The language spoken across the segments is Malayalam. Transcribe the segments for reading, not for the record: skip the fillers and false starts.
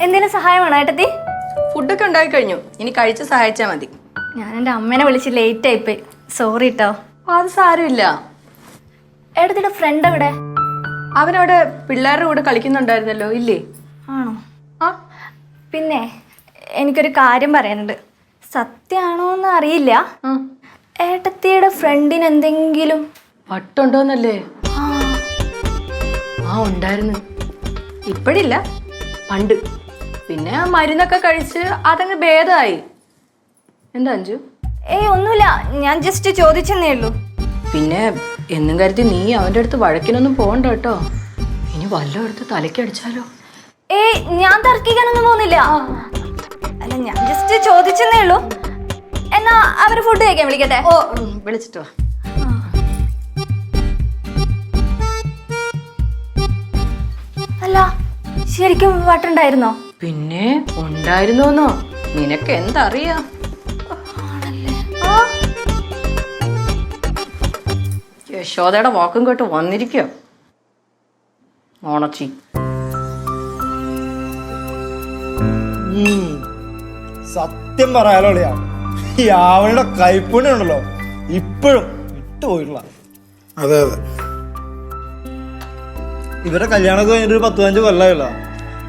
എന്തെങ്കിലും സഹായമാണോ ഏട്ടത്തി? ഫുഡൊക്കെ ഉണ്ടാക്കി കഴിഞ്ഞു, ഇനി കഴിച്ച് സഹായിച്ചാൽ മതി. ഞാൻ എൻ്റെ അമ്മേനെ വിളിച്ച് ലേറ്റ് ആയിപ്പോയി, സോറി കേട്ടോ. അത് സാരമില്ല. ഏട്ടത്തിയുടെ ഫ്രണ്ട് എവിടെ? അവനവിടെ പിള്ളേരുടെ കൂടെ കളിക്കുന്നുണ്ടായിരുന്നല്ലോ, ഇല്ലേ? ആണോ? ആ പിന്നെ എനിക്കൊരു കാര്യം പറയാനുണ്ട്. സത്യമാണോ എന്ന് അറിയില്ല. ഏട്ടത്തിയുടെ ഫ്രണ്ടിന് എന്തെങ്കിലും വട്ടുണ്ടോന്നല്ലേ? ആ ഉണ്ടായിരുന്നു, ഇപ്പഴില്ല, പണ്ട്. പിന്നെ ആ മരുന്നൊക്കെ കഴിച്ച് അതങ്ങ് ഭേദമായി. എന്താ അഞ്ജു? ഒന്നുമില്ല, ഞാൻ ജസ്റ്റ് ചോദിച്ചെന്നേ ഉള്ളൂ. പിന്നെ എന്നും കരുതി നീ അവൻ്റെ അടുത്ത് വഴക്കിനൊന്നും പോകണ്ട കേട്ടോ. ഇനി വല്ലതും എടുത്ത് തലയ്ക്കടിച്ചാലോ? ഞാൻ തർക്കിക്കാനൊന്നും പോകുന്നില്ല. അല്ല, ഞാൻ ജസ്റ്റ് ചോദിച്ചെന്നേ ഉള്ളൂ. എന്നാ അവര് ഫുഡ് കഴിക്കാൻ വിളിക്കട്ടെ? ഓ, വിളിച്ചിട്ട് വാ. അല്ല, ശരിക്കും വട്ടുണ്ടായിരുന്നോ? പിന്നെ ഉണ്ടായിരുന്നോന്നോ? നിനക്ക് എന്തറിയാ? യശോദയുടെ വാക്കും കേട്ട് വന്നിരിക്കോ ഓണച്ചി. സത്യം പറയാലോളിയാ, ഈ ആവണിയുടെ കൈപ്പുണ്യം ഉണ്ടല്ലോ ഇപ്പോഴും വിട്ടുപോയിട്ടുള്ള. അതെ അതെ, ഇവരുടെ കല്യാണമൊക്കെ കഴിഞ്ഞിട്ട് 10-15 കൊല്ലമല്ലോ.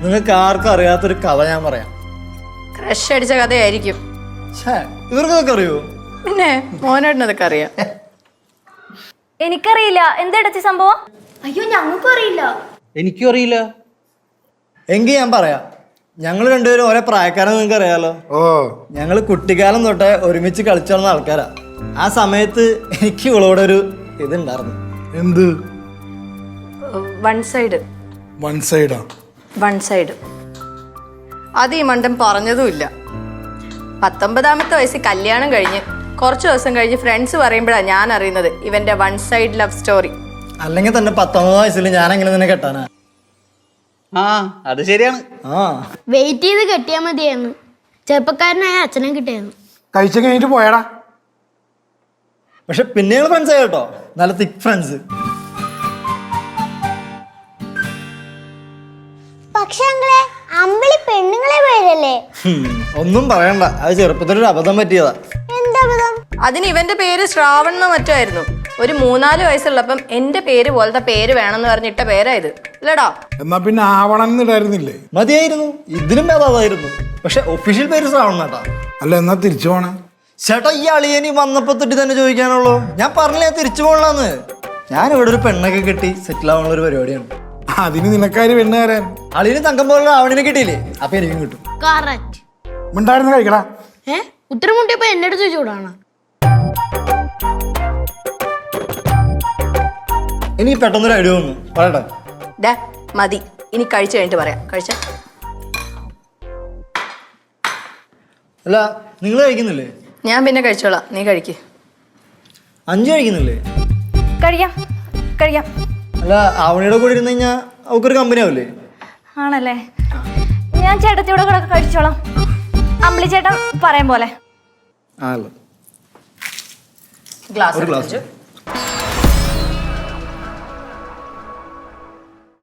നിങ്ങൾക്ക് ആർക്കും അറിയാത്തൊരു കഥ ഞാൻ പറയാം. ക്രഷ് അടിച്ച കഥയായിരിക്കും. ഇവർക്കൊക്കെ അറിയോ? പിന്നെ മോനേട്ടനതൊക്കെ അറിയാം. എനിക്കറിയില്ല. എന്താ സംഭവം? അയ്യോ, ഞങ്ങൾക്കും അറിയില്ല. എനിക്കും അറിയില്ല. എങ്കിൽ ഞാൻ പറയാം. ഞങ്ങൾ രണ്ടുപേരും ഒരേ പ്രായക്കാരെന്ന് നിങ്ങൾക്ക് അറിയാലോ. ഓ, ഞങ്ങൾ കുട്ടിക്കാലം തൊട്ടേ ഒരുമിച്ച് കളിച്ചു നടന്ന ആൾക്കാരാ. ആ സമയത്ത് എനിക്ക് ഇവളോടെ ഒരു ഇതുണ്ടായിരുന്നു. എന്ത്? One side. വൺ സൈഡാ? One side. അത് ഈ മണ്ടൻ പറഞ്ഞതുമില്ല. 19ാമത്തെ വയസ്സിൽ കല്യാണം കഴിഞ്ഞ് കുറച്ച് ദിവസം കഴിഞ്ഞ് ഫ്രണ്ട്സ് പറയുമ്പോഴാണ് ഞാൻ അറിയുന്നത് ഇവന്റെ വൺ സൈഡ് ലവ് സ്റ്റോറി. അല്ലെങ്കിൽ തന്നെ 19 വയസ്സിൽ ഞാൻ എങ്ങനെ നിന്നെ കെട്ടാനാ? ആ, അത് ശരിയാണ്. വെയിറ്റ് ചെയ്ത് കെട്ടിയാൽ മതിയായിരുന്നു. ചെറുപ്പക്കാരനായ അച്ഛനെ കിട്ടിയായിരുന്നു. കഴിച്ചു കഴിഞ്ഞിട്ട് പോയടാ. പക്ഷെ പിന്നെ ഞങ്ങൾ ഫ്രണ്ട്സ് ആയി കേട്ടോ, നല്ല തിക് ഫ്രണ്ട്സ്. പക്ഷെ അമ്പിളി പെണ്ണുങ്ങളെ പേരല്ലേ? ഒന്നും പറയണ്ട, അത് ചെറുപ്പത്തിലൊരു അബദ്ധം പറ്റിയതാ. എന്താ അബദ്ധം? അതിന് ഇവന്റെ പേര് ശ്രാവൺ എന്നോ മറ്റോ ആയിരുന്നു. ഒരു 3-4 വയസ്സുള്ളപ്പം എന്റെ പേര് പോലത്തെ പേര് വേണമെന്ന് പറഞ്ഞിട്ട പേരായത് അല്ലടാ. എന്നാ പിന്നെ ആവണം ഇടായിരുന്നില്ലേ? മതിയായിരുന്നു, ഇതിലും ഭേദമായിരുന്നു. പക്ഷെ ഒഫീഷ്യൽ പേര് ശ്രാവൺ കേട്ടാ. അല്ല, എന്നാ തിരിച്ചു പോണേ? ചേട്ടാ, ഈ അളിയനി വന്നപ്പോ തൊട്ടി തന്നെ ചോദിക്കാനുള്ളൂ. ഞാൻ പറഞ്ഞില്ല ഞാൻ തിരിച്ചു പോകണമെന്ന്. ഞാൻ ഇവിടെ ഒരു പെണ്ണൊക്കെ കെട്ടി സെറ്റിൽ ആവാനുള്ള ഒരു പരിപാടിയാണ്. അതിന് നിനക്കാര് പെണ്ണ് തരാൻ? അളിയന് തങ്കം പോലുള്ള ആവണിനെ കിട്ടിയില്ലേ, അപ്പൊ എനിക്കും കിട്ടും. കറക്റ്റ്. മിണ്ടായിരുന്നു കഴിക്കടാ. ഉത്തരം മുട്ടിയപ്പോ എന്റെ അടുത്ത് ചൂടാണ്. ഇനി പെട്ടെന്നൊരു ഐഡിയ വന്നു, പറയട്ടെ? ഡാ മതി, ഇനി കഴിച്ചു കഴിഞ്ഞിട്ട് പറയാം. കഴിച്ച അല്ല, നിങ്ങൾ കഴിക്കുന്നില്ലേ? ഞാൻ പിന്നെ കഴിച്ചോളാം, നീ കഴിക്ക്. അഞ്ചു കഴിക്കുന്നില്ലേ? കഴിയാം കഴിയാം. അല്ല, ആവണിയുടെ കൂടെ ഇരുന്ന് കഴിഞ്ഞാൽ അവക്കൊരു കമ്പനി ആവില്ലേ? ആണല്ലേ? ഞാൻ ചേട്ടത്തിയുടെ കൂടെ കഴിച്ചോളാം. അമ്പിളി ചേട്ടൻ പറയാൻ പോലെ. ഗ്ലാസ്